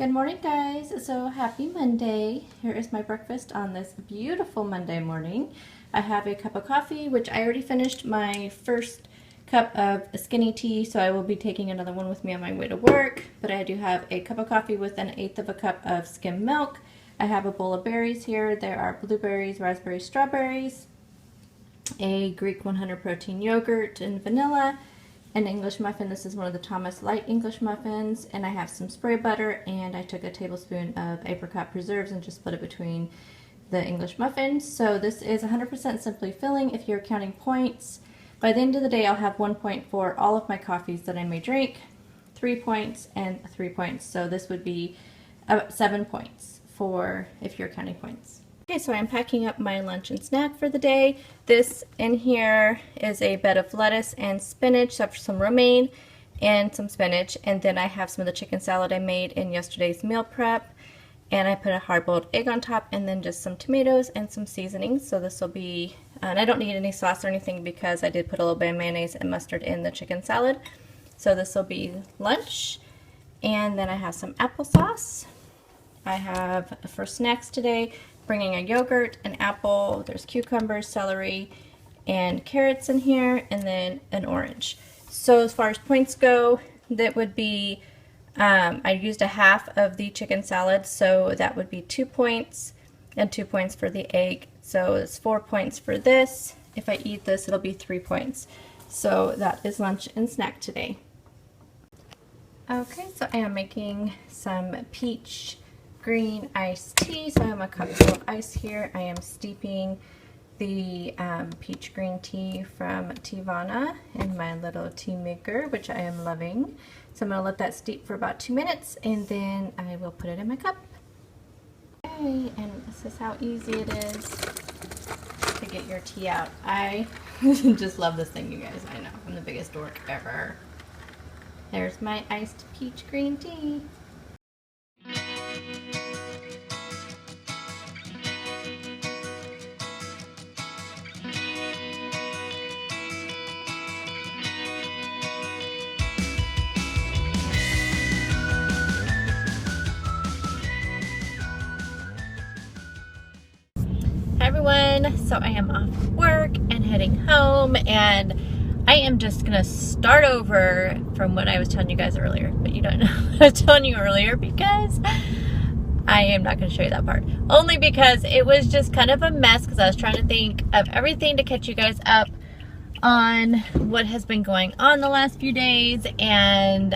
Good morning, guys. So happy Monday. Here is my breakfast on this beautiful Monday morning. I have a cup of coffee, which I already finished my first cup of skinny tea, so I will be taking another one with me on my way to work. But I do have a cup of coffee with 1/8 of a cup of skim milk. I have a bowl of berries here. There are blueberries, raspberries, strawberries, a Greek 100 protein yogurt and vanilla, an English muffin. This is one of the Thomas Light English muffins, and I have some spray butter, and I took a tablespoon of apricot preserves and just split it between the English muffins. So this is 100% simply filling if you're counting points. By the end of the day, I'll have 1 point for all of my coffees that I may drink, 3 points and 3 points. So this would be 7 points for if you're counting points. Okay, so I'm packing up my lunch and snack for the day. This in here is a bed of lettuce and spinach, so some romaine and some spinach. And then I have some of the chicken salad I made in yesterday's meal prep. And I put a hard-boiled egg on top, and then just some tomatoes and some seasonings. So this will be, and I don't need any sauce or anything because I did put a little bit of mayonnaise and mustard in the chicken salad. So this will be lunch. And then I have some applesauce. I have, for snacks today, bringing a yogurt, an apple, there's cucumbers, celery, and carrots in here, and then an orange. So as far as points go, that would be, I used a half of the chicken salad, so that would be 2 points, and 2 points for the egg. So it's 4 points for this. If I eat this, it'll be 3 points. So that is lunch and snack today. Okay, so I am making some peach green iced tea. So I have a cup full of ice here. I am steeping the peach green tea from Tivana in my little tea maker, which I am loving. So I'm going to let that steep for about 2 minutes, and then I will put it in my cup. Okay, and this is how easy it is to get your tea out. I just love this thing, you guys. I know, I'm the biggest dork ever. There's my iced peach green tea. Hi everyone, so I am off work and heading home, and I am just gonna start over from what I was telling you guys earlier, but you don't know what I was telling you earlier because I am not gonna show you that part. Only because it was just kind of a mess because I was trying to think of everything to catch you guys up on what has been going on the last few days, and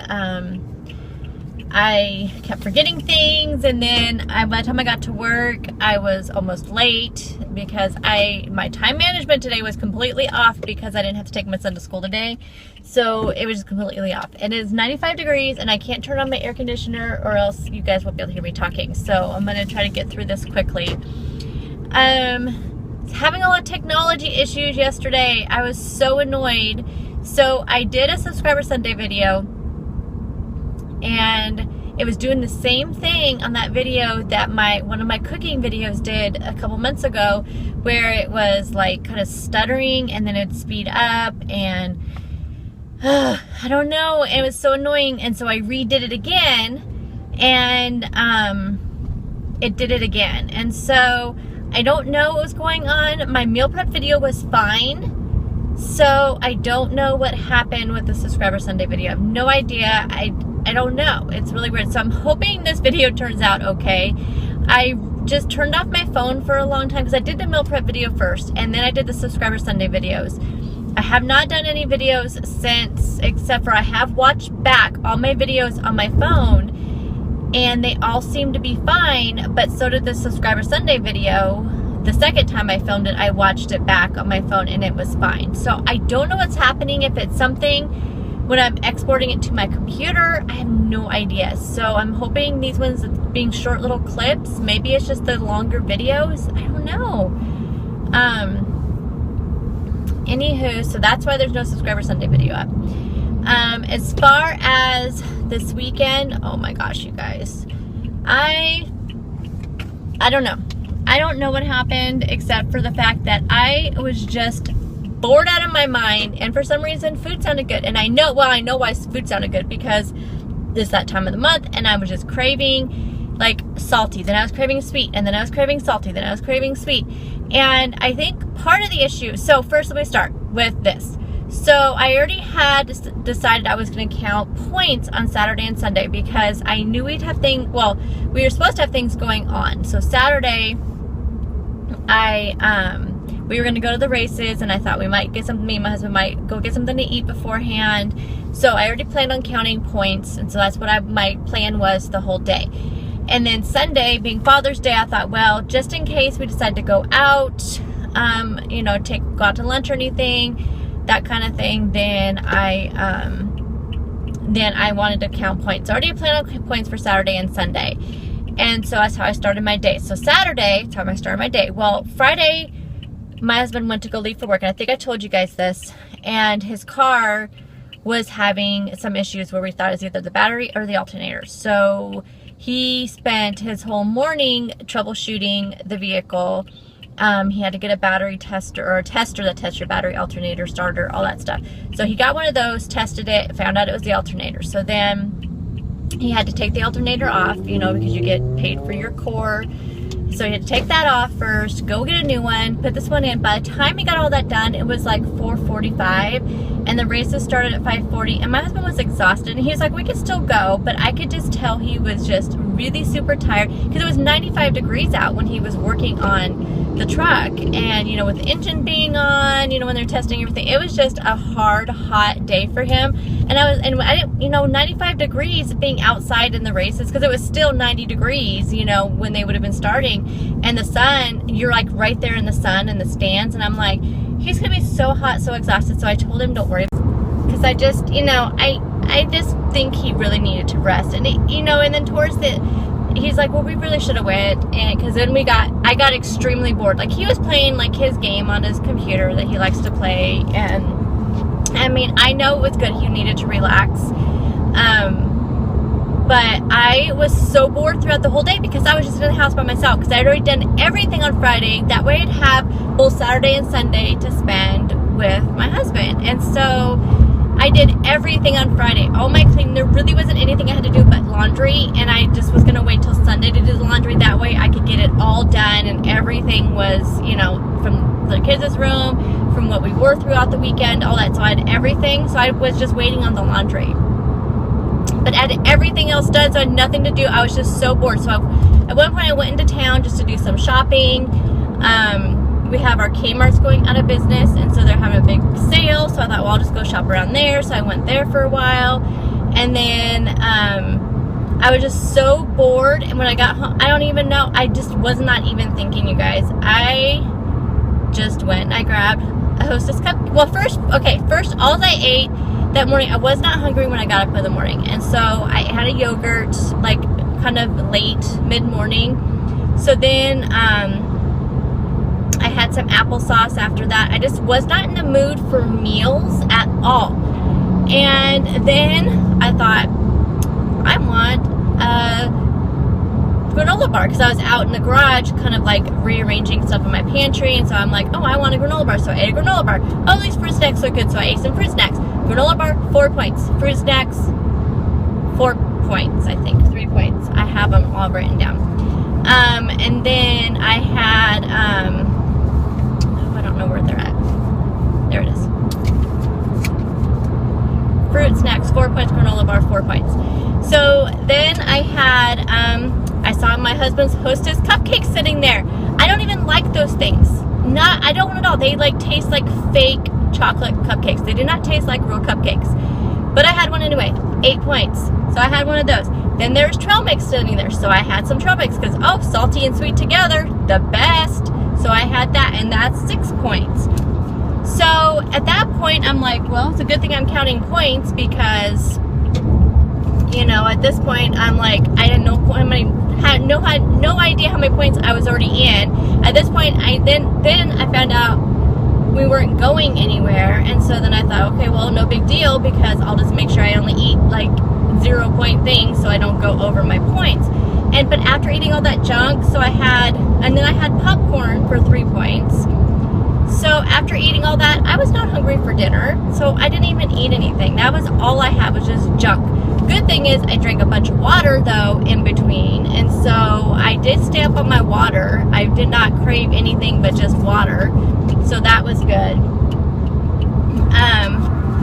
I kept forgetting things, and then by the time I got to work, I was almost late because my time management today was completely off because I didn't have to take my son to school today. So it was just completely off. And it is 95 degrees, and I can't turn on my air conditioner or else you guys won't be able to hear me talking. So I'm going to try to get through this quickly. Having a lot of technology issues yesterday. I was so annoyed. So I did a Subscriber Sunday video, and it was doing the same thing on that video that one of my cooking videos did a couple months ago, where it was like kind of stuttering and then it'd speed up, and I don't know, it was so annoying. And so I redid it again, and it did it again. And so I don't know what was going on. My meal prep video was fine, so I don't know what happened with the Subscriber Sunday video. I have no idea. I don't know. It's really weird. So I'm hoping this video turns out okay. I just turned off my phone for a long time because I did the meal prep video first, and then I did the Subscriber Sunday videos. I have not done any videos since, except for I have watched back all my videos on my phone, and they all seem to be fine, but so did the Subscriber Sunday video. The second time I filmed it, I watched it back on my phone, and it was fine. So I don't know what's happening, if it's something when I'm exporting it to my computer. I have no idea. So I'm hoping these ones being short little clips, maybe it's just the longer videos. I don't know. Anywho, so that's why there's no Subscriber Sunday video up. As far as this weekend, oh my gosh, you guys. I don't know. I don't know what happened, except for the fact that I was just bored out of my mind, and for some reason food sounded good. And I know why food sounded good, because it's that time of the month, and I was just craving like salty, then I was craving sweet, and then I was craving salty, then I was craving sweet. And I think part of the issue, so first let me start with this. So I already had decided I was going to count points on Saturday and Sunday because I knew we'd have things, well, we were supposed to have things going on. So Saturday, we were going to go to the races, and I thought we might get something, me and my husband might go get something to eat beforehand. So I already planned on counting points, and so that's what my plan was the whole day. And then Sunday, being Father's Day, I thought, well, just in case we decide to go out, you know, go out to lunch or anything, that kind of thing, then I wanted to count points. So I already planned on points for Saturday and Sunday. And so that's how I started my day. So Saturday, that's how I started my day. Well, Friday, my husband went to go leave for work, and I think I told you guys this, and his car was having some issues where we thought it was either the battery or the alternator. So he spent his whole morning troubleshooting the vehicle. He had to get a battery tester, or a tester that tests your battery, alternator, starter, all that stuff. So he got one of those, tested it, found out it was the alternator. So then he had to take the alternator off, you know, because you get paid for your core. So he had to take that off first, go get a new one, put this one in. By the time he got all that done, it was like 4:45, and the races started at 5:40, and my husband was exhausted, and he was like, we could still go, but I could just tell he was just really super tired, because it was 95 degrees out when he was working on the truck, and, you know, with the engine being on, you know, when they're testing everything, it was just a hard, hot day for him. And I didn't, you know, 95 degrees being outside in the races, because it was still 90 degrees, you know, when they would have been starting, and the sun, you're like right there in the sun in the stands, and I'm like, he's gonna be so hot, so exhausted. So I told him, don't worry, because I just, you know, I just think he really needed to rest. And it, you know, and then towards he's like, well, we really should have went, and because then I got extremely bored. Like, he was playing like his game on his computer that he likes to play, and I mean, I know it was good, he needed to relax, but I was so bored throughout the whole day because I was just in the house by myself, because I had already done everything on Friday. That way I'd have both Saturday and Sunday to spend with my husband. And so I did everything on Friday, all my cleaning. There really wasn't anything I had to do but laundry, and I just was going to wait till Sunday to do the laundry. That way I could get it all done, and everything was, you know, from the kids' room, from what we wore throughout the weekend, all that. So I had everything, so I was just waiting on the laundry. But I had everything else done, so I had nothing to do. I was just so bored. So at one point I went into town just to do some shopping. We have our Kmart's going out of business, and so they're having a big sale, so I thought, well, I'll just go shop around there. So I went there for a while, and then I was just so bored, and when I got home, I don't even know, I just was not even thinking, you guys. I just went and I grabbed a Hostess cup. Well, first, all I ate that morning, I was not hungry when I got up in the morning, and so I had a yogurt, like, kind of late, mid-morning. So then, I had some applesauce after that. I just was not in the mood for meals at all. And then I thought, I want a granola bar, because I was out in the garage kind of like rearranging stuff in my pantry, and so I'm like, oh, I want a granola bar. So I ate a granola bar. Oh, these fruit snacks look good, so I ate some fruit snacks. Granola bar, 4 points. Fruit snacks, 4 points, I think. 3 points. I have them all written down. And then I had, I don't know where they're at. There it is. Fruit snacks, 4 points. Granola bar, 4 points. So then I had, I saw my husband's Hostess cupcakes sitting there. I don't even like those things. I don't want it at all. They like taste like fake chocolate cupcakes. They do not taste like real cupcakes. But I had one anyway. 8 points. So I had one of those. Then there's trail mix sitting there. So I had some trail mix because, oh, salty and sweet together, the best. So I had that, and that's 6 points. So at that point, I'm like, well, it's a good thing I'm counting points, because, you know, at this point, I'm like, I didn't know how many, had no idea how many points I was already in. At this point, then I found out we weren't going anywhere, and so then I thought, okay, well, no big deal, because I'll just make sure I only eat like 0 point things so I don't go over my points. But after eating all that junk, then I had popcorn for 3 points. So after eating all that, I was not hungry for dinner, so I didn't even eat anything. That was all I had, was just junk. good thing is I drank a bunch of water though in between, and so I did stay up on my water. I did not crave anything but just water, so that was good.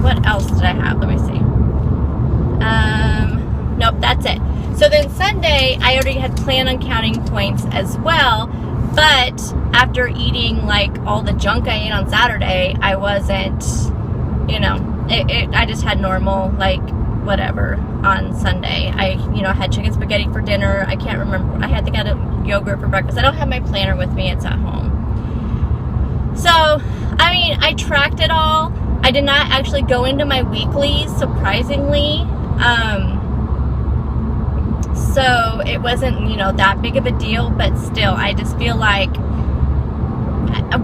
What else did I have? Let me see. Nope, that's it. So then Sunday, I already had planned on counting points as well, but after eating like all the junk I ate on Saturday, I wasn't, you know, I just had normal, like, whatever on Sunday. I had chicken spaghetti for dinner. I can't remember. I think I had a yogurt for breakfast. I don't have my planner with me. It's at home. So, I mean, I tracked it all. I did not actually go into my weeklies, surprisingly. So it wasn't, that big of a deal, but still, I just feel like,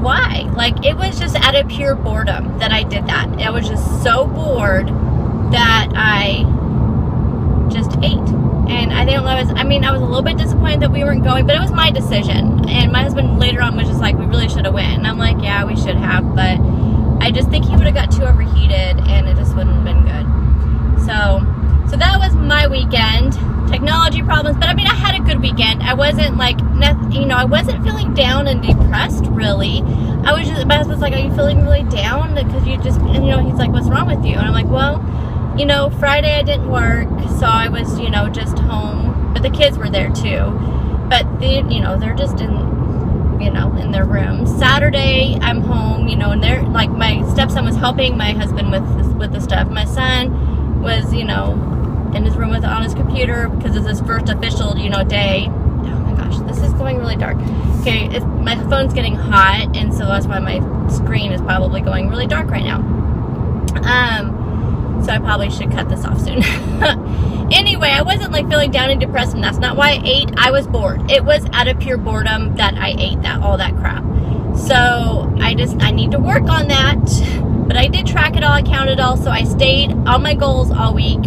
why? Like, it was just out of pure boredom that I did that. I was just so bored that I just ate. And I think I was a little bit disappointed that we weren't going, but it was my decision. And my husband later on was just like, we really should have went. And I'm like, yeah, we should have, but I just think he would have got too overheated and it just wouldn't have been good. So that was my weekend. Technology problems, but I mean, I had a good weekend. I wasn't like, I wasn't feeling down and depressed really. My husband's like, are you feeling really down? Because you just, he's like, what's wrong with you? And I'm like, well, Friday I didn't work, so I was, just home, but the kids were there too. But they're just in their room. Saturday I'm home, and they're like, my stepson was helping my husband with the stuff. My son was, in his room on his computer because it's his first official, day. Oh my gosh, this is going really dark. Okay, my phone's getting hot, and so that's why my screen is probably going really dark right now. So I probably should cut this off soon. Anyway, I wasn't like feeling down and depressed, and that's not why I ate. I was bored. It was out of pure boredom that I ate all that crap. So I need to work on that. But I did track it all, I counted it all, so I stayed on my goals all week.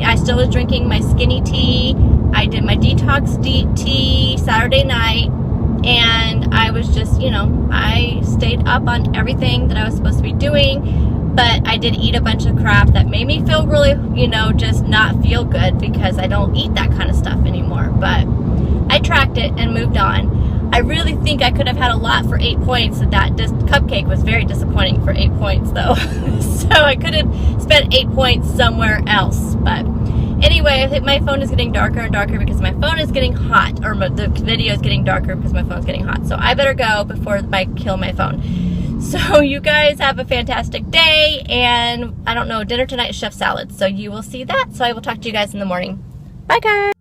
I still was drinking my skinny tea. I did my detox tea Saturday night, and I was just, I stayed up on everything that I was supposed to be doing, but I did eat a bunch of crap that made me feel really, just not feel good because I don't eat that kind of stuff anymore. But I tracked it and moved on. I really think I could have had a lot for 8 points. That cupcake was very disappointing for 8 points, though. So I could have spent 8 points somewhere else. But anyway, I think my phone is getting darker and darker because my phone is getting hot, or the video is getting darker because my phone's getting hot. So I better go before I kill my phone. So you guys have a fantastic day, and I don't know, dinner tonight is chef salad. So you will see that. So I will talk to you guys in the morning. Bye, guys.